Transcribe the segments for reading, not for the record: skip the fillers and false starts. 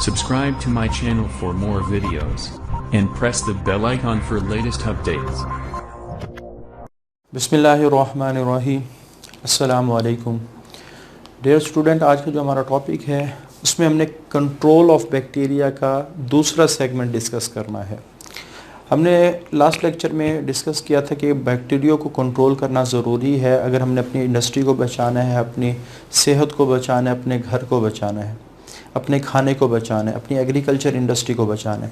Subscribe to my channel for more videos and press the bell icon for latest updates. बिस्मिल्लाहिर्रहमानिर्रहीम। अस्सलामु अलैकुम। Dear student, आज का जो हमारा टॉपिक है उसमें हमने कंट्रोल ऑफ बैक्टीरिया का दूसरा सेगमेंट डिस्कस करना है। हमने लास्ट लेक्चर में डिस्कस किया था कि बैक्टीरिया को कंट्रोल करना ज़रूरी है अगर हमने अपनी इंडस्ट्री को बचाना है, अपनी सेहत को बचाना है, अपने घर को बचाना है, अपने खाने को बचाना है, अपनी एग्रीकल्चर इंडस्ट्री को बचाना है।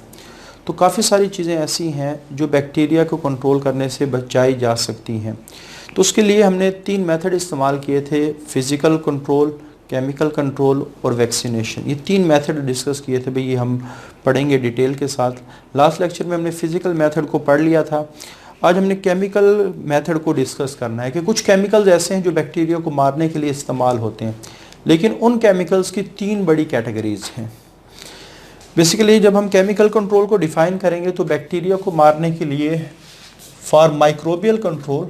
तो काफ़ी सारी चीज़ें ऐसी हैं जो बैक्टीरिया को कंट्रोल करने से बचाई जा सकती हैं। तो उसके लिए हमने 3 मेथड इस्तेमाल किए थे: फ़िज़िकल कंट्रोल, केमिकल कंट्रोल और वैक्सीनेशन। ये 3 मेथड डिस्कस किए थे भाई, ये हम पढ़ेंगे डिटेल के साथ। लास्ट लेक्चर में हमने फ़िज़िकल मेथड को पढ़ लिया था। आज हमने केमिकल मेथड को डिस्कस करना है कि कुछ केमिकल्स ऐसे हैं जो बैक्टीरिया को मारने के लिए इस्तेमाल होते हैं, लेकिन उन केमिकल्स की 3 बड़ी कैटेगरीज हैं। बेसिकली जब हम केमिकल कंट्रोल को डिफ़ाइन करेंगे तो बैक्टीरिया को मारने के लिए फॉर माइक्रोबियल कंट्रोल,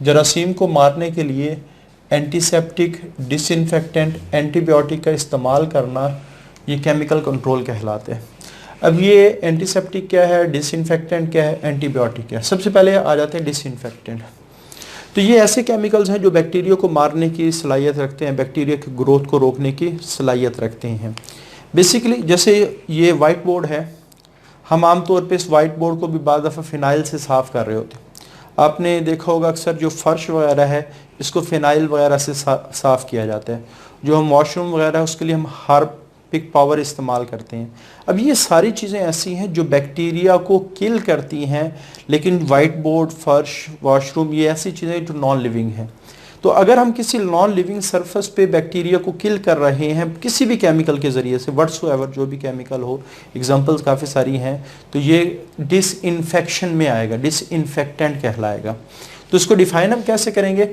जरासीम को मारने के लिए एंटीसेप्टिक, डिसइंफेक्टेंट, एंटीबायोटिक का इस्तेमाल करना, ये केमिकल कंट्रोल कहलाते हैं। अब ये एंटीसेप्टिक क्या है, डिसइंफेक्टेंट क्या है, एंटीबायोटिक क्या है। सबसे पहले आ जाते हैं डिसइंफेक्टेंट। तो ये ऐसे केमिकल्स हैं जो बैक्टीरिया को मारने की सलाहियत रखते हैं, बैक्टीरिया की ग्रोथ को रोकने की सलाहियत रखते हैं। बेसिकली जैसे ये वाइट बोर्ड है, हम आमतौर पे इस वाइट बोर्ड को भी बाद दफ़ा फ़िनाइल से साफ़ कर रहे होते हैं। आपने देखा होगा अक्सर जो फ़र्श वगैरह है इसको फ़िनाइल वगैरह से साफ़ किया जाता है। जो हम वॉशरूम वगैरह है उसके लिए हम हार्पिक पावर इस्तेमाल करते हैं। अब ये सारी चीज़ें ऐसी हैं जो बैक्टीरिया को किल करती हैं, लेकिन वाइट बोर्ड, फर्श, वॉशरूम ये ऐसी चीज़ें जो नॉन लिविंग हैं। तो अगर हम किसी नॉन लिविंग सरफेस पे बैक्टीरिया को किल कर रहे हैं किसी भी केमिकल के ज़रिए से, व्हाट्सोएवर जो भी केमिकल हो, एग्जांपल्स काफ़ी सारी हैं, तो ये डिसइंफेक्शन में आएगा, डिसइंफेक्टेंट कहलाएगा। तो इसको डिफाइन हम कैसे करेंगे?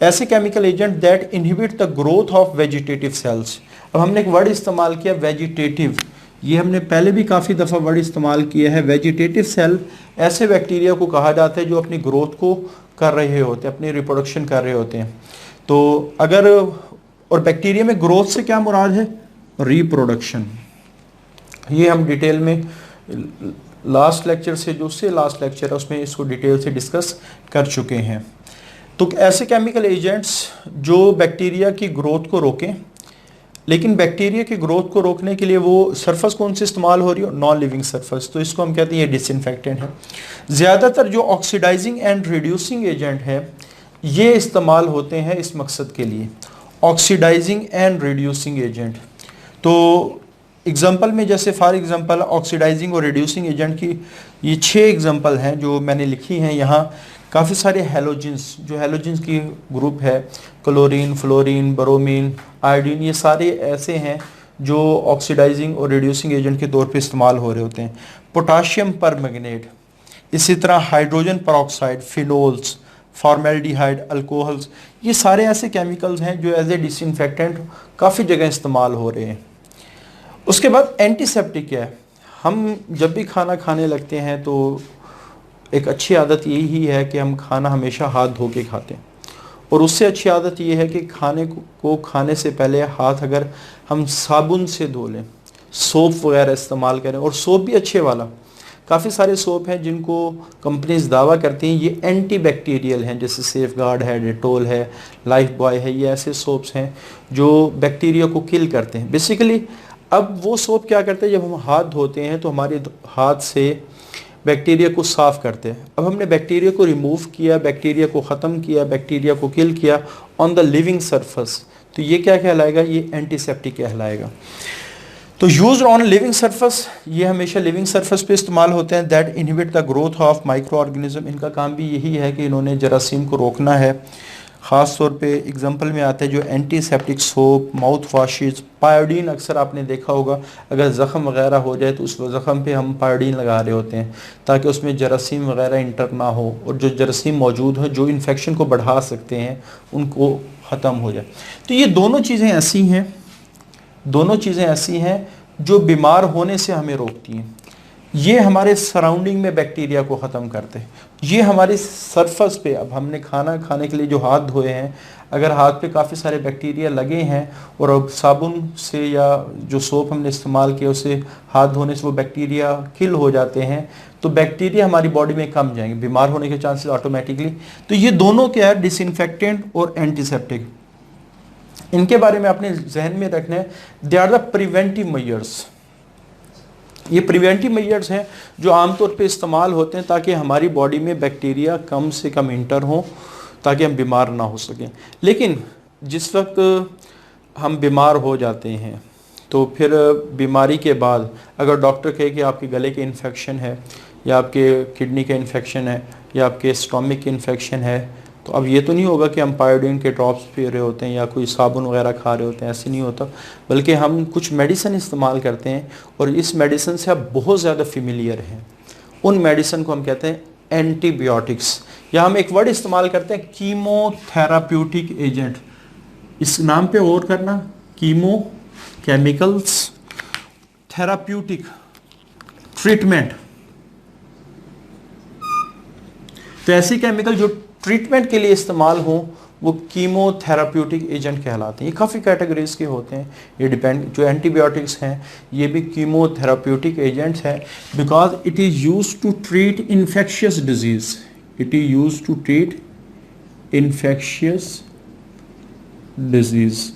ऐसे chemical agent that inhibit the growth of vegetative cells. अब हमने एक वर्ड इस्तेमाल किया वेजिटेटिव, ये हमने पहले भी काफ़ी दफ़ा वर्ड इस्तेमाल किया है। वेजिटेटिव सेल ऐसे बैक्टीरिया को कहा जाता है जो अपनी ग्रोथ को कर रहे होते हैं, अपनी रिप्रोडक्शन कर रहे होते हैं। तो अगर, और बैक्टीरिया में ग्रोथ से क्या मुराद है? रिप्रोडक्शन। ये हम डिटेल में लास्ट लेक्चर से, जो उससे लास्ट लेक्चर है उसमें इसको डिटेल से डिस्कस कर चुके हैं। तो ऐसे केमिकल एजेंट्स जो बैक्टीरिया की ग्रोथ को रोकें, लेकिन बैक्टीरिया की ग्रोथ को रोकने के लिए वो सरफेस कौन सी इस्तेमाल हो रही हो? Non living surface. तो इसको हम कहते हैं ये डिसइंफेक्टेंट है। ज़्यादातर जो ऑक्सीडाइजिंग एंड रिड्यूसिंग एजेंट है ये इस्तेमाल होते हैं इस मकसद के लिए, ऑक्सीडाइजिंग एंड रिड्यूसिंग एजेंट। तो एग्जांपल में जैसे फॉर एग्जांपल ऑक्सीडाइजिंग और रिड्यूसिंग एजेंट की ये 6 एग्जांपल हैं जो मैंने लिखी हैं यहाँ। काफ़ी सारे हैलोजेंस, जो हैलोजेंस की ग्रुप है, क्लोरीन, फ्लोरीन, ब्रोमीन, आयोडीन, ये सारे ऐसे हैं जो ऑक्सीडाइजिंग और रिड्यूसिंग एजेंट के तौर पे इस्तेमाल हो रहे होते हैं। पोटाशियम परमैंगनेट, इसी तरह hydrogen peroxide, phenols, formaldehyde, alcohols, ये सारे ऐसे केमिकल्स हैं जो एज ए डिसइंफेक्टेंट काफ़ी जगह इस्तेमाल हो रहे हैं। उसके बाद एंटीसेप्टिक क्या है? हम जब भी खाना खाने लगते हैं तो एक अच्छी आदत यही है कि हम खाना हमेशा हाथ धो के खाते हैं, और उससे अच्छी आदत ये है कि खाने को खाने से पहले हाथ अगर हम साबुन से धो लें, सोप वगैरह इस्तेमाल करें, और सोप भी अच्छे वाला। काफ़ी सारे सोप हैं जिनको कंपनीज दावा करती हैं ये एंटी बैक्टीरियल हैं, जैसे सेफगार्ड है, डेटोल है, लाइफ बॉय है, ये ऐसे सोप्स हैं जो बैक्टीरिया को किल करते हैं बेसिकली। अब वो सोप क्या करते हैं, जब हम हाथ धोते हैं तो हमारे हाथ से बैक्टीरिया को साफ़ करते हैं। अब हमने बैक्टीरिया को रिमूव किया, बैक्टीरिया को ख़त्म किया, बैक्टीरिया को किल किया ऑन द लिविंग सरफेस, तो ये क्या कहलाएगा? ये एंटीसेप्टिक कहलाएगा। तो यूज्ड ऑन लिविंग सरफेस, ये हमेशा लिविंग सरफेस पे इस्तेमाल होते हैं। That inhibit the growth of micro organism, इनका काम भी यही है कि इन्होंने जरासीम को रोकना है। ख़ास तौर पे एग्जांपल में आते हैं जो antiseptic soap, mouth washes, Pyodine. अक्सर आपने देखा होगा अगर ज़ख़म वगैरह हो जाए तो उस ज़ख़म पे हम पायोडीन लगा रहे होते हैं ताकि उसमें जरासीम वगैरह इंटर ना हो, और जो जरासीम मौजूद हो जो इन्फेक्शन को बढ़ा सकते हैं उनको ख़त्म हो जाए। तो ये दोनों चीज़ें ऐसी हैं, दोनों चीज़ें ऐसी हैं जो बीमार होने से हमें रोकती हैं। ये हमारे सराउंडिंग में बैक्टीरिया को ख़त्म करते हैं। ये हमारी सरफेस पे, अब हमने खाना खाने के लिए जो हाथ धोए हैं, अगर हाथ पे काफ़ी सारे बैक्टीरिया लगे हैं और अब साबुन से या जो सोप हमने इस्तेमाल किया उससे हाथ धोने से वो बैक्टीरिया किल हो जाते हैं, तो बैक्टीरिया हमारी बॉडी में कम जाएंगे, बीमार होने के चांसेस ऑटोमेटिकली। तो ये दोनों क्या है, डिसइंफेक्टेंट और एंटीसेप्टिक, इनके बारे में अपने जहन में रखना है। They are the preventive measures. ये प्रिवेंटिव मेजर्स हैं जो आमतौर पे इस्तेमाल होते हैं ताकि हमारी बॉडी में बैक्टीरिया कम से कम इंटर हो, ताकि हम बीमार ना हो सकें। लेकिन जिस वक्त हम बीमार हो जाते हैं तो फिर बीमारी के बाद अगर डॉक्टर कहे कि आपके गले के इन्फेक्शन है या आपके किडनी के इन्फेक्शन है या आपके स्टोमिक के इन्फेक्शन है, तो अब ये तो नहीं होगा कि हम पायोडीन के ड्रॉप्स पी रहे होते हैं या कोई साबुन वगैरह खा रहे होते हैं, ऐसे नहीं होता, बल्कि हम कुछ मेडिसिन इस्तेमाल करते हैं और इस मेडिसिन से आप बहुत ज़्यादा फेमिलियर हैं। उन मेडिसिन को हम कहते हैं एंटीबायोटिक्स, या हम एक वर्ड इस्तेमाल करते हैं कीमोथेराप्यूटिक एजेंट। इस नाम पे गौर करना, कीमो केमिकल्स, थेराप्यूटिक ट्रीटमेंट। तो ऐसे केमिकल जो ट्रीटमेंट के लिए इस्तेमाल हो वो कीमोथेराप्यूटिक एजेंट कहलाते हैं। ये काफ़ी कैटेगरीज के होते हैं, ये डिपेंड, जो एंटीबायोटिक्स हैं ये भी कीमोथेराप्यूटिक एजेंट्स हैं, because it is use to treat infectious disease. It is use to treat infectious disease.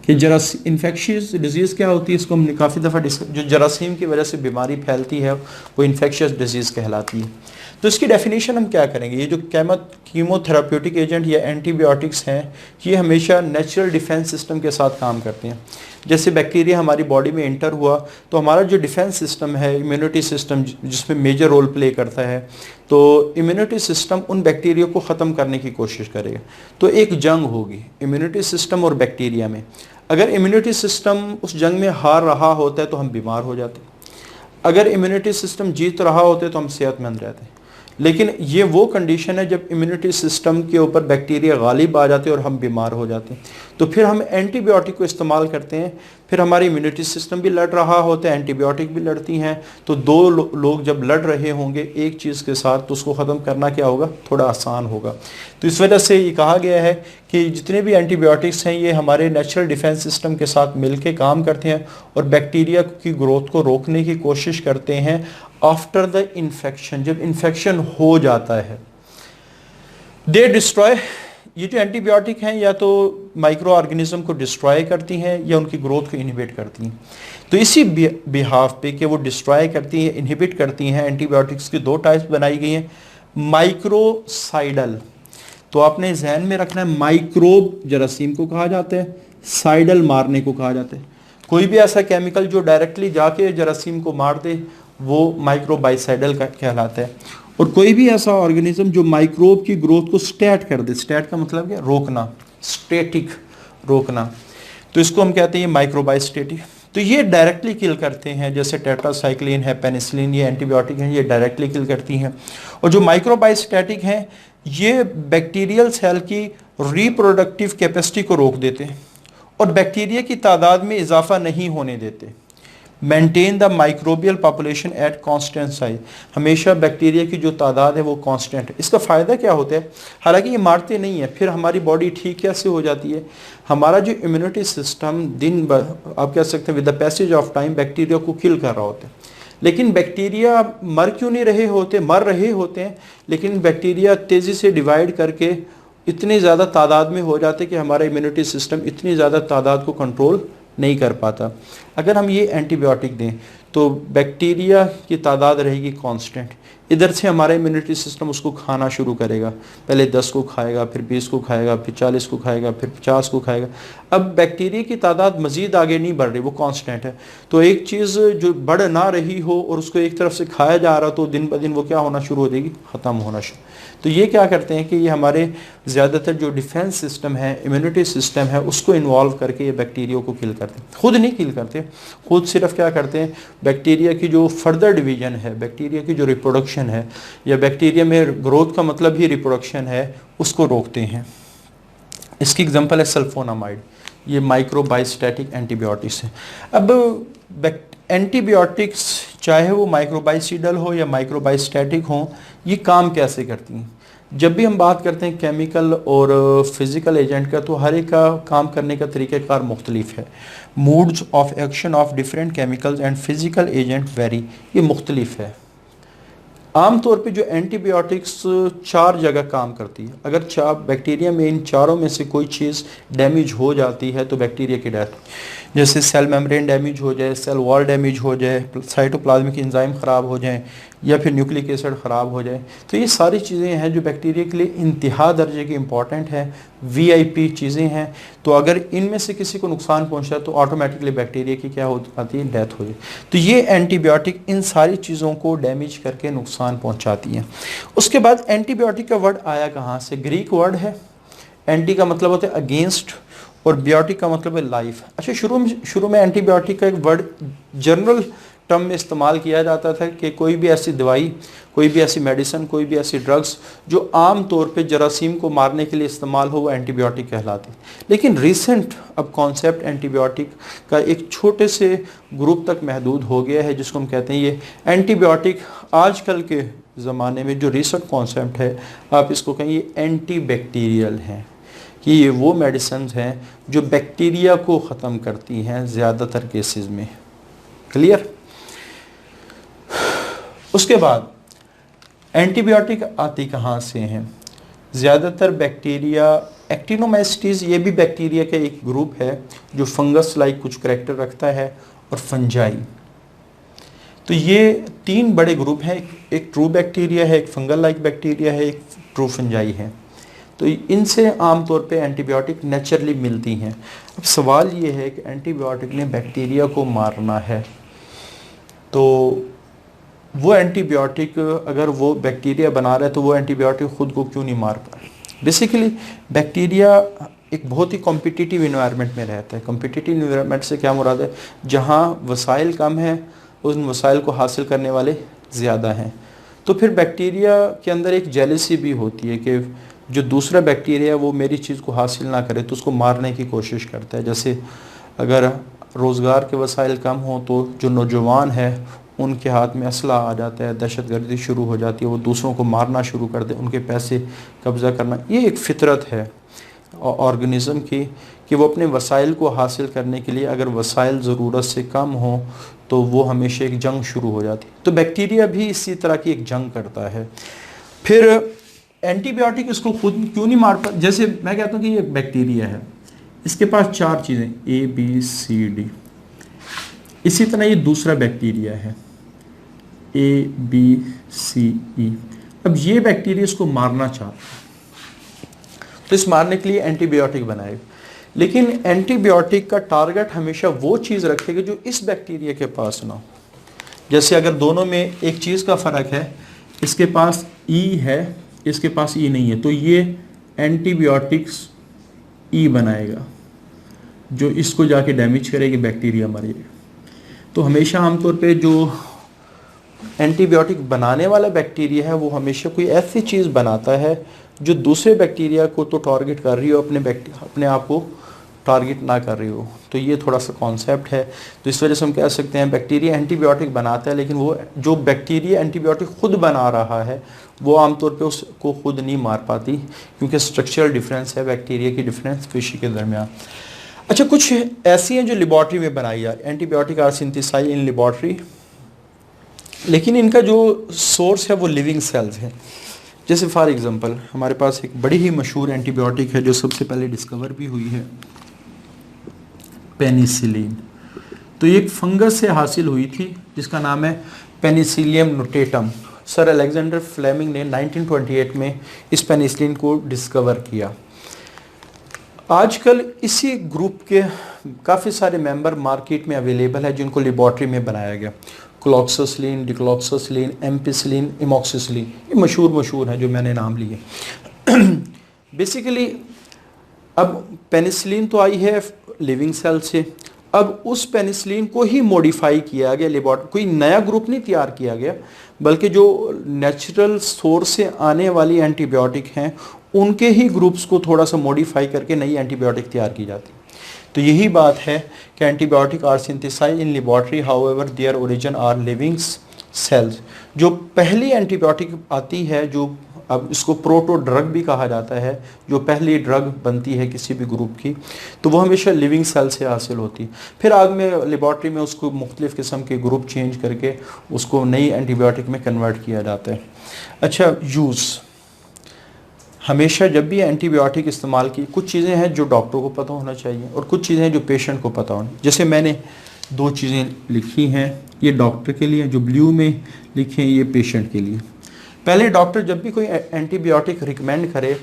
कि इन्फेक्शियस डिजीज़ क्या होती है, इसको हमने काफ़ी दफ़ा डिस्कस, जो जरासीम की वजह से बीमारी फैलती है वो इन्फेक्शियस डिजीज़ कहलाती है। तो इसकी डेफिनेशन हम क्या करेंगे, ये जो कीमोथेराप्यूटिक एजेंट या एंटीबायोटिक्स हैं ये हमेशा नेचुरल डिफेंस सिस्टम के साथ काम करते हैं। जैसे बैक्टीरिया हमारी बॉडी में इंटर हुआ तो हमारा जो डिफेंस सिस्टम है, इम्यूनिटी सिस्टम जिसमें मेजर रोल प्ले करता है, तो इम्यूनिटी सिस्टम उन बैक्टीरिया को ख़त्म करने की कोशिश करेगा। तो एक जंग होगी इम्यूनिटी सिस्टम और बैक्टीरिया में। अगर इम्यूनिटी सिस्टम उस जंग में हार रहा होता है तो हम बीमार हो जाते हैं, अगर इम्यूनिटी सिस्टम जीत रहा होता है तो हम सेहतमंद रहते हैं। लेकिन ये वो कंडीशन है जब इम्यूनिटी सिस्टम के ऊपर बैक्टीरिया गालिब आ जाते हैं और हम बीमार हो जाते हैं, तो फिर हम एंटीबायोटिक को इस्तेमाल करते हैं। फिर हमारी इम्यूनिटी सिस्टम भी लड़ रहा होता है, एंटीबायोटिक भी लड़ती हैं, तो दो लोग जब लड़ रहे होंगे एक चीज़ के साथ तो उसको ख़त्म करना क्या होगा, थोड़ा आसान होगा। तो इस वजह से ये कहा गया है कि जितने भी एंटीबायोटिक्स हैं ये हमारे नेचुरल डिफेंस सिस्टम के साथ मिलके काम करते हैं और बैक्टीरिया की ग्रोथ को रोकने की कोशिश करते हैं आफ्टर द इन्फेक्शन, जब इन्फेक्शन हो जाता है। दे डिस्ट्रॉय, ये जो एंटीबायोटिक हैं या तो माइक्रो ऑर्गेनिज्म को डिस्ट्रॉय करती हैं या उनकी ग्रोथ को इनहिबिट करती हैं। तो इसी बिहाफ पे कि वो डिस्ट्रॉय करती हैं, इनहिबिट करती हैं, एंटीबायोटिक्स की दो टाइप्स बनाई गई हैं, माइक्रोसाइडल। तो आपने जहन में रखना है, माइक्रोब जरासीम को कहा जाता है, साइडल मारने को कहा जाता है। कोई भी ऐसा केमिकल जो डायरेक्टली जाके जरासीम को मार दे वो माइक्रोबाइसाइडल का कहलाता है। और कोई भी ऐसा ऑर्गेनिज्म जो माइक्रोब की ग्रोथ को स्टैट कर दे, स्टैट का मतलब क्या, रोकना, स्टेटिक रोकना, तो इसको हम कहते हैं माइक्रोबाइस्टेटिक। तो ये डायरेक्टली किल करते हैं, जैसे टेट्रासाइक्लिन है, पेनिसिलिन, ये एंटीबायोटिक हैं, ये डायरेक्टली किल करती हैं। और जो माइक्रोबाइस्टेटिक हैं ये बैक्टीरियल सेल की रिप्रोडक्टिव कैपेसिटी को रोक देते हैं और बैक्टीरिया की तादाद में इजाफा नहीं होने देते। Maintain the microbial population at constant size, हमेशा बैक्टीरिया की जो तादाद है वो कांस्टेंट है। इसका फ़ायदा क्या होता है, हालांकि ये मारते नहीं है, फिर हमारी बॉडी ठीक कैसे हो जाती है, हमारा जो इम्यूनिटी सिस्टम दिन भर, आप कह सकते हैं with the passage of time bacteria को किल कर रहा होता है। लेकिन बैक्टीरिया मर क्यों नहीं रहे होते, मर रहे होते हैं, लेकिन बैक्टीरिया तेज़ी से डिवाइड करके इतनी ज़्यादा तादाद में हो जाते कि हमारा इम्यूनिटी सिस्टम इतनी ज़्यादा तादाद को कंट्रोल नहीं कर पाता। अगर हम ये एंटीबायोटिक दें तो बैक्टीरिया की तादाद रहेगी कांस्टेंट, इधर से हमारा इम्यूनिटी सिस्टम उसको खाना शुरू करेगा, पहले 10 को खाएगा, फिर 20 को खाएगा, फिर 40 को खाएगा, फिर 50 को खाएगा। अब बैक्टीरिया की तादाद मज़ीद आगे नहीं बढ़ रही, वो कांस्टेंट है। तो एक चीज़ जो बढ़ ना रही हो और उसको एक तरफ से खाया जा रहा तो दिन ब दिन वो क्या होना शुरू हो जाएगी, ख़त्म होना शुरू। तो ये क्या करते हैं कि ये हमारे ज़्यादातर जो डिफेंस सिस्टम है, इम्यूनिटी सिस्टम है, उसको इन्वॉल्व करके ये बैक्टीरिया को किल करते हैं। खुद नहीं किल करते, खुद सिर्फ क्या करते हैं, बैक्टीरिया की जो फर्दर डिवीजन है, बैक्टीरिया की जो रिप्रोडक्शन है, या बैक्टीरिया में ग्रोथ का मतलब ही रिप्रोडक्शन है, उसको रोकते हैं। इसकी एग्जांपल है सल्फोनामाइड, ये माइक्रोबाइस्टेटिक एंटीबायोटिक्स है। अब एंटीबायोटिक्स चाहे वो माइक्रोबाइसीडल हो या माइक्रोबाइस्टैटिक हो, ये काम कैसे करती हैं। जब भी हम बात करते हैं केमिकल और फिज़िकल एजेंट का, तो हर एक का काम करने का तरीक़ाकार मुख्तलिफ है। Moods of action of different chemicals and physical agent very, ये मुख्तलिफ है। आम तौर पे जो एंटीबायोटिक्स 4 जगह काम करती है। अगर बैक्टीरिया में इन चारों में से कोई चीज़ डैमेज हो जाती है तो बैक्टीरिया की डेथ, जैसे सेल मेम्ब्रेन डैमेज हो जाए, सेल वॉल डैमेज हो जाए, साइटोप्लाज्मिक एंजाइम ख़राब हो जाए या फिर न्यूक्लिक एसिड ख़राब हो जाए, तो ये सारी चीज़ें हैं जो बैक्टीरिया के लिए इंतहा दर्जे की इंपॉर्टेंट है, वीआईपी चीज़ें हैं। तो अगर इनमें से किसी को नुकसान पहुंचा तो ऑटोमेटिकली बैक्टीरिया की क्या हो जाती है, डेथ हो जाए। तो ये एंटीबायोटिक इन सारी चीज़ों को डैमेज करके नुकसान पहुँचाती हैं। उसके बाद एंटीबायोटिक का वर्ड आया कहाँ से, ग्रीक वर्ड है। एंटी का मतलब होता है अगेंस्ट और बायोटिक का मतलब है लाइफ। अच्छा, शुरू में एंटीबायोटिक का एक वर्ड जनरल टर्म में इस्तेमाल किया जाता था कि कोई भी ऐसी दवाई, कोई भी ऐसी मेडिसिन, कोई भी ऐसी ड्रग्स जो आम तौर पे जरासीम को मारने के लिए इस्तेमाल हो, वो एंटीबायोटिक कहलाती। लेकिन रिसेंट अब कॉन्सेप्ट एंटीबायोटिक का एक छोटे से ग्रुप तक महदूद हो गया है, जिसको हम कहते हैं ये एंटीबायोटिक। आजकल के ज़माने में जो रिसेंट कॉन्सेप्ट है, आप इसको कहें ये एंटी बैक्टीरियल हैं, कि ये वो मेडिसिन हैं जो बैक्टीरिया को ख़त्म करती हैं ज़्यादातर केसेस में। क्लियर। उसके बाद एंटीबायोटिक आती कहाँ से हैं, ज़्यादातर बैक्टीरिया, एक्टिनोमाइसीट्स ये भी बैक्टीरिया का एक ग्रुप है जो फंगस लाइक कुछ करैक्टर रखता है, और फंजाई। तो ये 3 बड़े ग्रुप हैं, एक ट्रू बैक्टीरिया है, एक फंगल लाइक बैक्टीरिया है, एक ट्रू फंजाई है। तो इनसे आमतौर पे एंटीबायोटिक नेचुरली मिलती हैं। अब सवाल ये है कि एंटीबायोटिक ने बैक्टीरिया को मारना है, तो वो एंटीबायोटिक अगर वो बैक्टीरिया बना रहा है तो वो एंटीबायोटिक ख़ुद को क्यों नहीं मार पा रहा। बेसिकली बैक्टीरिया एक बहुत ही कॉम्पिटिटिव इन्वायरमेंट में रहता है। कॉम्पिटिटिव इन्वायरमेंट से क्या मुराद है, जहाँ वसाइल कम है उन वसाइल को हासिल करने वाले ज़्यादा हैं। तो फिर बैक्टीरिया के अंदर एक जेलसी भी होती है कि जो दूसरा बैक्टीरिया है वो मेरी चीज़ को हासिल ना करे, तो उसको मारने की कोशिश करता है। जैसे अगर रोज़गार के वसाइल कम हों तो जो नौजवान है उनके हाथ में असला आ जाता है, दहशतगर्दी शुरू हो जाती है, वो दूसरों को मारना शुरू कर दे, उनके पैसे कब्ज़ा करना। ये एक फ़ितरत है ऑर्गेनिज़म की कि वो अपने वसाइल को हासिल करने के लिए अगर वसाइल ज़रूरत से कम हो तो वो हमेशा एक जंग शुरू हो जाती है। तो बैक्टीरिया भी इसी तरह की एक जंग करता है। फिर एंटीबायोटिक इसको खुद क्यों नहीं मारता। जैसे मैं कहता हूँ कि ये एक बैक्टीरिया है, इसके पास 4 चीज़ें ABCD, इसी तरह ये दूसरा बैक्टीरिया है ABCE। अब ये बैक्टीरिया इसको मारना चाहता है तो इस मारने के लिए एंटीबायोटिक बनाएगा, लेकिन एंटीबायोटिक का टारगेट हमेशा वो चीज़ रखेगा जो इस बैक्टीरिया के पास ना हो। जैसे अगर दोनों में एक चीज़ का फ़र्क है, इसके पास E है, इसके पास E नहीं है, तो ये एंटीबायोटिक्स E बनाएगा जो इसको जाके डैमेज करेगी, बैक्टीरिया मरेगा। तो हमेशा आमतौर पे जो एंटीबायोटिक बनाने वाला बैक्टीरिया है वो हमेशा कोई ऐसी चीज़ बनाता है जो दूसरे बैक्टीरिया को तो टारगेट कर रही हो, अपने आप को टारगेट ना कर रही हो। तो ये थोड़ा सा कॉन्सेप्ट है। तो इस वजह से हम कह सकते हैं बैक्टीरिया एंटीबायोटिक बनाता है, लेकिन वो जो बैक्टीरिया एंटीबायोटिक खुद बना रहा है वो आमतौर पे उसको खुद नहीं मार पाती, क्योंकि स्ट्रक्चरल डिफरेंस है बैक्टीरिया की डिफरेंस स्पीशी के दरमियान। अच्छा, कुछ ऐसी हैं जो लेबॉर्ट्री में बनाई जाए, antibiotic are synthesised in laboratory, लेकिन इनका जो सोर्स है वो लिविंग सेल्स हैं। जैसे फॉर एग्जांपल हमारे पास एक बड़ी ही मशहूर एंटीबायोटिक है जो सबसे पहले डिस्कवर भी हुई है, पेनिसिलिन। तो ये एक फंगस से हासिल हुई थी जिसका नाम है penicillium notatum. Sir Alexander Fleming ने 1928 में इस पेनिसिलिन को डिस्कवर किया। आजकल इसी ग्रुप के काफ़ी सारे मेंबर मार्केट में अवेलेबल है जिनको लेबॉर्ट्री में बनाया गया। क्लॉक्सासिलिन, डिक्लॉक्सासिलिन, एम्पिसिलिन, इमॉक्सिसिलिन, ये मशहूर हैं जो मैंने नाम लिए। बेसिकली अब पेनिसिलिन तो आई है लिविंग सेल से, अब उस पेनिसिलिन को ही मॉडिफाई किया गया लेबॉर्ट्री, कोई नया ग्रुप नहीं तैयार किया गया, बल्कि जो नेचुरल सोर्स से आने वाली एंटीबायोटिक हैं उनके ही ग्रुप्स को थोड़ा सा मॉडिफाई करके नई एंटीबायोटिक तैयार की जाती। तो यही बात है कि antibiotic are synthesised in laboratory, however their origin are living cells. जो पहली एंटीबायोटिक आती है, जो अब इसको प्रोटो ड्रग भी कहा जाता है, जो पहली ड्रग बनती है किसी भी ग्रुप की, तो वो हमेशा लिविंग सेल से हासिल होती है। फिर आगे में लेबॉर्ट्री में उसको मुख्तलिफ किस्म के ग्रुप चेंज करके उसको नई एंटीबायोटिक में कन्वर्ट किया जाता है। अच्छा, यूज़ हमेशा जब भी एंटीबायोटिक इस्तेमाल की, कुछ चीज़ें हैं जो डॉक्टर को पता होना चाहिए और कुछ चीज़ें हैं जो पेशेंट को पता होनी। जैसे मैंने दो चीज़ें लिखी हैं, ये डॉक्टर के लिए, जो ब्लू में लिखे हैं ये पेशेंट के लिए। पहले डॉक्टर जब भी कोई एंटीबायोटिक रिकमेंड करे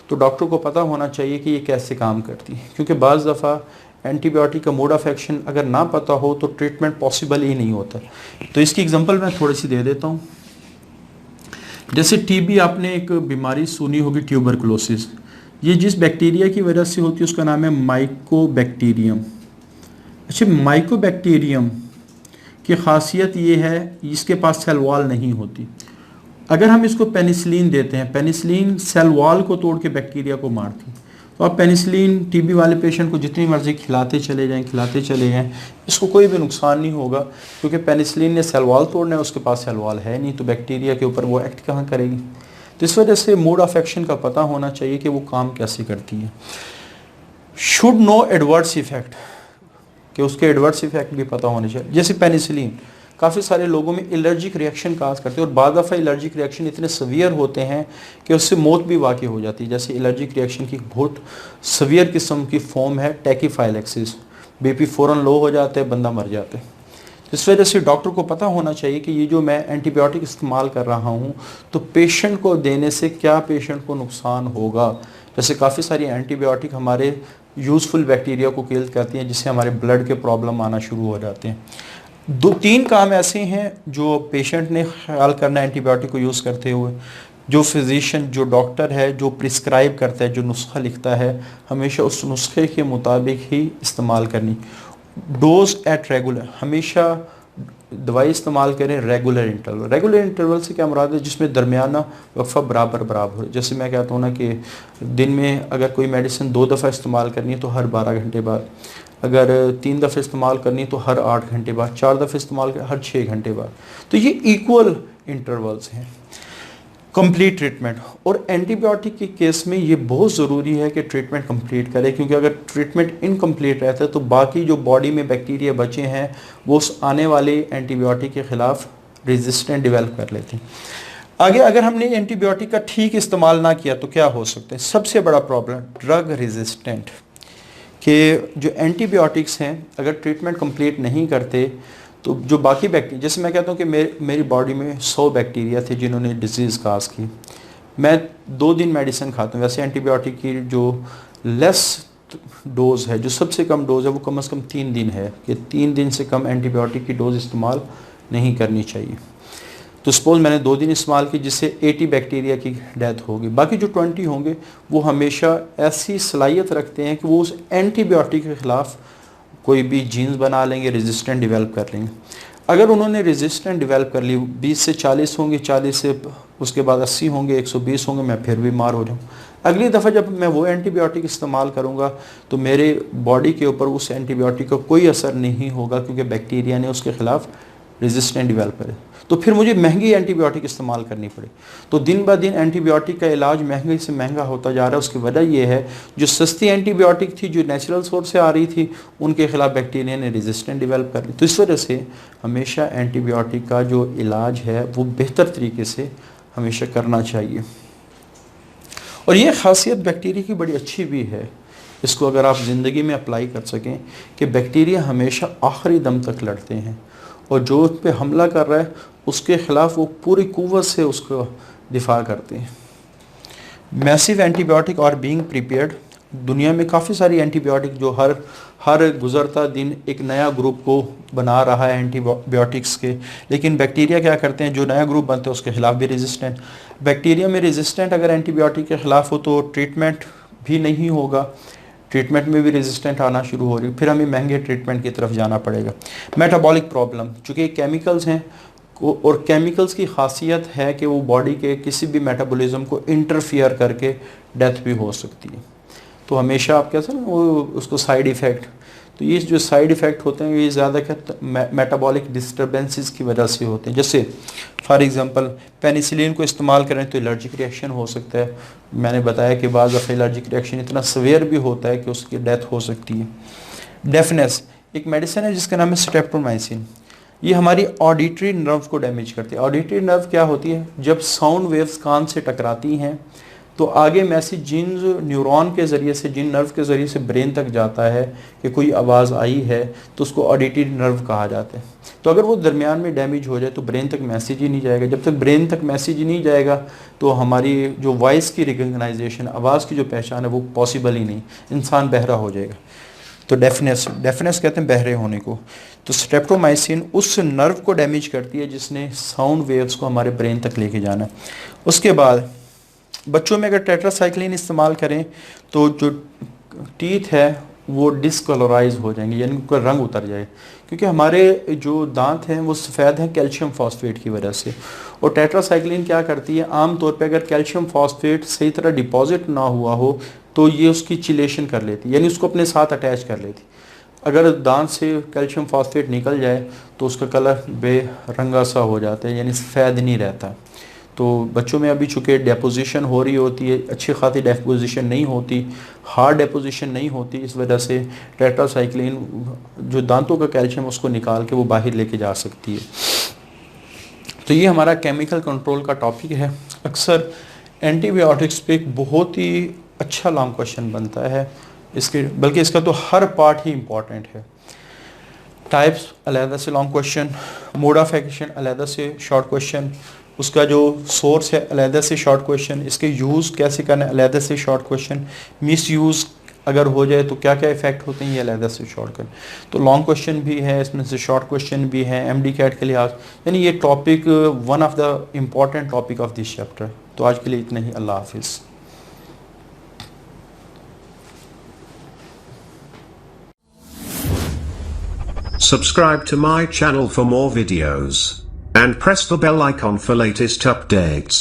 तो डॉक्टर को पता होना चाहिए कि ये कैसे काम करती है, क्योंकि बाज़ दफ़ा एंटीबायोटिक का मोड ऑफ एक्शन अगर ना पता हो तो ट्रीटमेंट पॉसिबल ही नहीं होता। तो इसकी एग्जांपल मैं थोड़ी सी दे देता हूँ। जैसे टीबी, आपने एक बीमारी सुनी होगी ट्यूबरकुलोसिस। ये जिस बैक्टीरिया की वजह से होती है उसका नाम है माइकोबैक्टीरियम। अच्छा, माइकोबैक्टीरियम की खासियत ये है इसके पास सेल वॉल नहीं होती। अगर हम इसको पेनिसिलिन देते हैं, पेनिसिलिन सेल वॉल को तोड़ के बैक्टीरिया को मारती, तो आप पेनिसिलिन टीबी वाले पेशेंट को जितनी मर्जी खिलाते चले जाएं, इसको कोई भी नुकसान नहीं होगा, क्योंकि पेनिसिलिन ने सेल वॉल तोड़ना है, उसके पास सेल वॉल है नहीं, तो बैक्टीरिया के ऊपर वो एक्ट कहाँ करेगी। तो इस वजह से मोड ऑफ एक्शन का पता होना चाहिए कि वो काम कैसे करती है। शुड नो एडवर्स इफेक्ट, कि उसके एडवर्स इफेक्ट भी पता होने चाहिए। जैसे पेनिसिलिन काफ़ी सारे लोगों में एलर्जिक रिएक्शन काज करते हैं, और बाद दफ़ा एलर्जिक रिएक्शन इतने सवियर होते हैं कि उससे मौत भी वाक़ई हो जाती है। जैसे एलर्जिक रिएक्शन की बहुत सवियर किस्म की फॉर्म है टैकीफाइलेक्सिस, बीपी फ़ौरन लो हो जाता है, बंदा मर जाता है। इस वजह से डॉक्टर को पता होना चाहिए कि ये जो मैं एंटीबायोटिक इस्तेमाल कर रहा हूँ तो पेशेंट को देने से क्या पेशेंट को नुकसान होगा। जैसे काफ़ी सारी एंटीबायोटिक हमारे यूज़फुल बैक्टीरिया को किल करती हैं, जिससे हमारे ब्लड के प्रॉब्लम आना शुरू हो जाते हैं। 2-3 काम ऐसे हैं जो पेशेंट ने ख्याल करना है एंटीबायोटिक को यूज़ करते हुए। जो फिजिशियन, जो डॉक्टर है, जो प्रिस्क्राइब करता है, जो नुस्खा लिखता है, हमेशा उस नुस्खे के मुताबिक ही इस्तेमाल करनी। डोज एट रेगुलर, हमेशा दवाई इस्तेमाल करें रेगुलर इंटरवल। रेगुलर इंटरवल से क्या मुराद है, जिसमें दरमियाना वक्फा बराबर हो। जैसे मैं कहता हूँ ना कि दिन में अगर कोई मेडिसिन 2 दफ़ा इस्तेमाल करनी है तो हर 12 घंटे बाद, अगर 3 दफ़े इस्तेमाल करनी है तो हर 8 घंटे बाद, 4 दफ़े इस्तेमाल कर हर 6 घंटे बाद। तो ये इक्वल इंटरवल्स हैं। कंप्लीट ट्रीटमेंट, और एंटीबायोटिक के केस में ये बहुत ज़रूरी है कि ट्रीटमेंट कंप्लीट करें, क्योंकि अगर ट्रीटमेंट इनकम्प्लीट रहता है तो बाकी जो बॉडी में बैक्टीरिया बचे हैं वो उस आने वाले एंटीबायोटिक के ख़िलाफ़ रेजिस्टेंट डेवलप कर लेते हैं। आगे अगर हमने एंटीबायोटिक का ठीक इस्तेमाल ना किया तो क्या हो सकता है। सबसे बड़ा प्रॉब्लम ड्रग रेजिस्टेंट, कि जो एंटीबायोटिक्स हैं अगर ट्रीटमेंट कंप्लीट नहीं करते तो जो बाकी बैक्टीरिया, जैसे मैं कहता हूँ कि मेरी बॉडी में 100 बैक्टीरिया थे जिन्होंने डिजीज़ काज की, मैं 2 दिन मेडिसिन खाता हूँ। वैसे एंटीबायोटिक की जो लेस डोज़ है, जो सबसे कम डोज़ है, वो कम से कम 3 दिन है, कि 3 दिन से कम एंटीबायोटिक की डोज़ इस्तेमाल नहीं करनी चाहिए। तो सपोज मैंने 2 दिन इस्तेमाल की, जिससे 80 बैक्टीरिया की डेथ होगी। बाकी जो 20 होंगे वो हमेशा ऐसी सलाहियत रखते हैं कि वो उस एंटीबायोटिक के ख़िलाफ़ कोई भी जीन्स बना लेंगे, रेजिस्टेंट डेवलप कर लेंगे। अगर उन्होंने रेजिस्टेंट डेवलप कर ली, 20 से 40 होंगे, 40 से उसके बाद 80 होंगे, 120 होंगे, मैं फिर बीमार हो जाऊँ। अगली दफ़ा जब मैं वो एंटीबायोटिक इस्तेमाल करूँगा तो मेरे बॉडी के ऊपर उस एंटीबायोटिक का कोई असर नहीं होगा, क्योंकि बैक्टीरिया ने उसके ख़िलाफ़ रेजिस्टेंट डेवलप करे। तो फिर मुझे महंगी एंटीबायोटिक इस्तेमाल करनी पड़े। तो दिन ब दिन एंटीबायोटिक का इलाज महंगे से महंगा होता जा रहा है। उसकी वजह यह है जो सस्ती एंटीबायोटिक थी, जो नेचुरल सोर्स से आ रही थी, उनके खिलाफ बैक्टीरिया ने रेजिस्टेंट डेवलप कर ली। तो इस वजह से हमेशा एंटीबायोटिक का जो इलाज है वो बेहतर तरीके से हमेशा करना चाहिए। और ये खासियत बैक्टीरिया की बड़ी अच्छी भी है, इसको अगर आप ज़िंदगी में अप्लाई कर सकें, कि बैक्टीरिया हमेशा आखिरी दम तक लड़ते हैं, और जो उस पर हमला कर रहा है उसके ख़िलाफ़ वो पूरी कुव्वत से उसको दिफा करते हैं। मैसिव एंटीबायोटिक और बीइंग प्रिपेयर्ड, दुनिया में काफ़ी सारी एंटीबायोटिक जो हर गुज़रता दिन एक नया ग्रुप को बना रहा है एंटीबायोटिक्स के, लेकिन बैक्टीरिया क्या करते हैं, जो नया ग्रुप बनते हैं उसके ख़िलाफ़ भी रेजिस्टेंट। बैक्टीरिया में रेजिस्टेंट अगर एंटीबायोटिक के ख़िलाफ़ हो तो ट्रीटमेंट भी नहीं होगा, ट्रीटमेंट में भी रेजिस्टेंट आना शुरू हो रही, फिर हमें महंगे ट्रीटमेंट की तरफ जाना पड़ेगा। मेटाबॉलिक प्रॉब्लम, चूँकि केमिकल्स हैं और केमिकल्स की खासियत है कि वो बॉडी के किसी भी मेटाबॉलिज्म को इंटरफियर करके डेथ भी हो सकती है। तो हमेशा आप कैसे वो उसको साइड इफ़ेक्ट, तो ये जो साइड इफ़ेक्ट होते हैं ये ज़्यादातर मेटाबॉलिक डिस्टर्बेंसेस की वजह से होते हैं। जैसे फॉर एग्जांपल पेनिसिलिन को इस्तेमाल करें तो एलर्जिक रिएक्शन हो सकता है। मैंने बताया कि बाज़ दफ़ा एलर्जिक रिएक्शन इतना सवेयर भी होता है कि उसकी डेथ हो सकती है। डेफनेस एक मेडिसिन है जिसका नाम है स्ट्रेप्टोमाइसिन। ये हमारी ऑडिटरी नर्व को डैमेज करती है। ऑडिटरी नर्व क्या होती है? जब साउंड वेव्स कान से टकराती हैं तो आगे मैसेज जिन न्यूरॉन के ज़रिए से, जिन नर्व के ज़रिए से ब्रेन तक जाता है कि कोई आवाज़ आई है, तो उसको ऑडिटरी नर्व कहा जाता है। तो अगर वो दरमियान में डैमेज हो जाए तो ब्रेन तक मैसेज ही नहीं जाएगा। जब तक ब्रेन तक मैसेज नहीं जाएगा तो हमारी जो वॉइस की रिकग्नाइजेशन, आवाज़ की जो पहचान है वो पॉसिबल ही नहीं, इंसान बहरा हो जाएगा। तो डेफनेस कहते हैं बहरे होने को। तो स्ट्रेप्टोमाइसिन उस नर्व को डैमेज करती है जिसने साउंड वेव्स को हमारे ब्रेन तक लेके जाना है। उसके बाद बच्चों में अगर टेट्रासाइक्लिन इस्तेमाल करें तो जो टीथ है वो डिसकलराइज हो जाएंगे, यानी उनका रंग उतर जाए, क्योंकि हमारे जो दांत हैं वो सफ़ेद हैं कैल्शियम फॉस्फेट की वजह से। और टेट्रासाइक्लिन क्या करती है, आम तौर पे अगर कैल्शियम फॉस्फेट सही तरह डिपॉजिट ना हुआ हो तो ये उसकी चिलेशन कर लेती, यानी उसको अपने साथ अटैच कर लेती। अगर दांत से कैल्शियम फॉस्फेट निकल जाए तो उसका कलर बेरंगा सा हो जाता है, यानी सफ़ेद नहीं रहता। तो बच्चों में अभी चूँकि डेपोजिशन हो रही होती है, अच्छी खासी डेपोजिशन नहीं होती, हार्ड डेपोजिशन नहीं होती, इस वजह से टेट्रासाइक्लिन जो दांतों का कैल्शियम उसको निकाल के वो बाहर लेके जा सकती है। तो ये हमारा केमिकल कंट्रोल का टॉपिक है। अक्सर एंटीबायोटिक्स पे एक बहुत ही अच्छा लॉन्ग क्वेश्चन बनता है, इसके बल्कि इसका तो हर पार्ट ही इम्पॉर्टेंट है। टाइप्स अलहदा से long question, mode of action अलहदा से शॉर्ट क्वेश्चन, उसका जो सोर्स है अलहदा से शॉर्ट क्वेश्चन, इसके यूज़ कैसे करना है अलहदा से शॉर्ट क्वेश्चन, मिस यूज़ अगर हो जाए तो क्या क्या इफेक्ट होते हैं ये अलहदा से शॉर्ट कर। तो लॉन्ग क्वेश्चन भी है, इसमें से शॉर्ट क्वेश्चन भी है एमडी कैट के लिहाज, यानी ये topic one of the important topic of this chapter. तो आज के लिए इतना ही, अल्लाह हाफिज़। Subscribe to my channel for more videos and press the bell icon for latest updates.